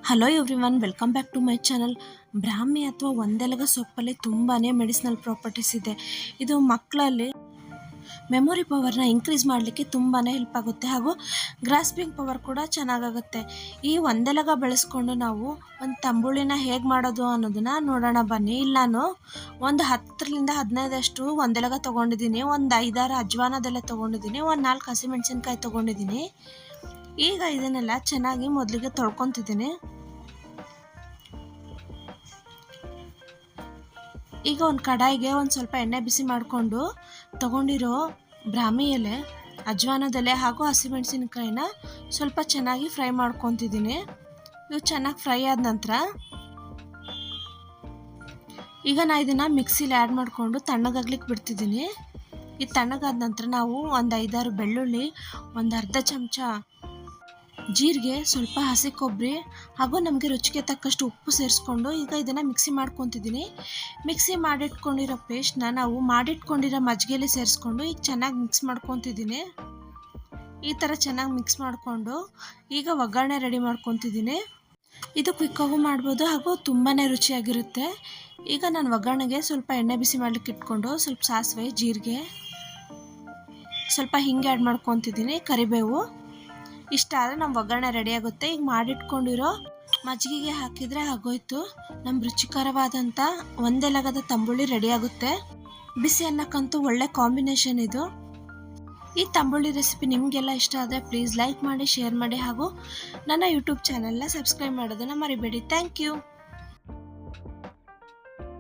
Hello everyone, welcome back to my channel. ಬ್ರಾಹ್ಮಿ ಅಥವಾ ಒಂದೆಲಗ ಸೊಪ್ಪಲ್ಲಿ ತುಂಬಾ ಮೆಡಿಸಿನಲ್ ಪ್ರಾಪರ್ಟೀಸ್ ಇದೆ. ಇದು ಮಕ್ಕಳಲ್ಲಿ ಮೆಮೊರಿ ಪವರ್ನ ಇನ್ಕ್ರೀಸ್ ಮಾಡಲಿಕ್ಕೆ ತುಂಬಾ ಹೆಲ್ಪ್ ಆಗುತ್ತೆ, ಹಾಗೂ ಗ್ರಾಸ್ಪಿಂಗ್ ಪವರ್ ಕೂಡ ಚೆನ್ನಾಗಾಗುತ್ತೆ. ಈ ಒಂದೆಲಗ ಬೆಳೆಸ್ಕೊಂಡು ನಾವು ಒಂದು ತಂಬುಳಿನ ಹೇಗೆ ಮಾಡೋದು ಅನ್ನೋದನ್ನ ನೋಡೋಣ ಬನ್ನಿ. ಇಲ್ಲಿ ನಾನು ಒಂದು 10ರಿಂದ 15 ಒಂದೆಲಗ ತೊಗೊಂಡಿದ್ದೀನಿ, ಒಂದು 5-6 ಅಜ್ವಾನದೆಲೆ ತೊಗೊಂಡಿದ್ದೀನಿ, ಒಂದು 4 ಹಸಿಮೆಣಸಿನ್ಕಾಯಿ ತೊಗೊಂಡಿದ್ದೀನಿ. ಈಗ ಇದನ್ನೆಲ್ಲ ಚೆನ್ನಾಗಿ ಮೊದಲಿಗೆ ತೊಳ್ಕೊತಿದ್ದೀನಿ. ಈಗ ಒಂದು ಕಡಾಯಿಗೆ ಒಂದು ಸ್ವಲ್ಪ ಎಣ್ಣೆ ಬಿಸಿ ಮಾಡಿಕೊಂಡು ತೊಗೊಂಡಿರೋ ಬ್ರಾಹ್ಮಿ ಎಲೆ, ಅಜ್ವಾನದೆಲೆ ಹಾಗೂ ಹಸಿಮೆಣಸಿನ್ಕಾಯಿನ ಸ್ವಲ್ಪ ಚೆನ್ನಾಗಿ ಫ್ರೈ ಮಾಡ್ಕೊತಿದ್ದೀನಿ. ಇವು ಚೆನ್ನಾಗಿ ಫ್ರೈ ಆದ ನಂತರ ಈಗ ನಾನು ಇದನ್ನು ಮಿಕ್ಸಿಲಿ ಆ್ಯಡ್ ಮಾಡಿಕೊಂಡು ತಣ್ಣಗಾಗ್ಲಿಕ್ಕೆ ಬಿಡ್ತಿದ್ದೀನಿ. ಇದು ತಣ್ಣಗಾದ ನಂತರ ನಾವು ಒಂದು 5-6 ಬೆಳ್ಳುಳ್ಳಿ, ಒಂದು ಅರ್ಧ ಚಮಚ ಜೀರಿಗೆ, ಸ್ವಲ್ಪ ಹಸಿ ಕೊಬ್ಬರಿ ಹಾಗೂ ನಮಗೆ ರುಚಿಗೆ ತಕ್ಕಷ್ಟು ಉಪ್ಪು ಸೇರಿಸ್ಕೊಂಡು ಈಗ ಇದನ್ನು ಮಿಕ್ಸಿ ಮಾಡ್ಕೊತಿದ್ದೀನಿ. ಮಿಕ್ಸಿ ಮಾಡಿಟ್ಕೊಂಡಿರೋ ಪೇಸ್ಟ್ನ ನಾವು ಮಾಡಿಟ್ಕೊಂಡಿರೋ ಮಜ್ಜಿಗೆಯಲ್ಲಿ ಸೇರಿಸ್ಕೊಂಡು ಈಗ ಚೆನ್ನಾಗಿ ಮಿಕ್ಸ್ ಮಾಡ್ಕೊತಿದ್ದೀನಿ. ಈ ಥರ ಚೆನ್ನಾಗಿ ಮಿಕ್ಸ್ ಮಾಡಿಕೊಂಡು ಈಗ ಒಗ್ಗರಣೆ ರೆಡಿ ಮಾಡ್ಕೊತಿದ್ದೀನಿ. ಇದು ಕ್ವಿಕ್ಕಾಗೂ ಮಾಡ್ಬೋದು ಹಾಗೂ ತುಂಬಾ ರುಚಿಯಾಗಿರುತ್ತೆ. ಈಗ ನಾನು ಒಗ್ಗರಣೆಗೆ ಸ್ವಲ್ಪ ಎಣ್ಣೆ ಬಿಸಿ ಮಾಡ್ಲಿಕ್ಕೆ ಇಟ್ಕೊಂಡು ಸ್ವಲ್ಪ ಸಾಸಿವೆ, ಜೀರಿಗೆ, ಸ್ವಲ್ಪ ಹಿಂಗೆ ಆ್ಯಡ್ ಮಾಡ್ಕೊತಿದ್ದೀನಿ, ಕರಿಬೇವು. ಇಷ್ಟ ಆದರೆ ನಮ್ಮ ಒಗ್ಗರಣೆ ರೆಡಿ ಆಗುತ್ತೆ. ಈಗ ಮಾಡಿಟ್ಕೊಂಡಿರೋ ಮಜ್ಜಿಗೆಗೆ ಹಾಕಿದರೆ ಆಗೋಯ್ತು, ನಮ್ಮ ರುಚಿಕರವಾದಂಥ ಒಂದೆಲಗದ ತಂಬುಳಿ ರೆಡಿ ಆಗುತ್ತೆ. ಬಿಸಿ ಅನ್ನಕ್ಕಂತೂ ಒಳ್ಳೆ ಕಾಂಬಿನೇಷನ್ ಇದು. ಈ ತಂಬುಳಿ ರೆಸಿಪಿ ನಿಮಗೆಲ್ಲ ಇಷ್ಟ ಆದರೆ ಪ್ಲೀಸ್ ಲೈಕ್ ಮಾಡಿ, ಶೇರ್ ಮಾಡಿ ಹಾಗೂ ನನ್ನ ಯೂಟ್ಯೂಬ್ ಚಾನಲ್ನ ಸಬ್ಸ್ಕ್ರೈಬ್ ಮಾಡೋದನ್ನು ಮರಿಬೇಡಿ. Thank you.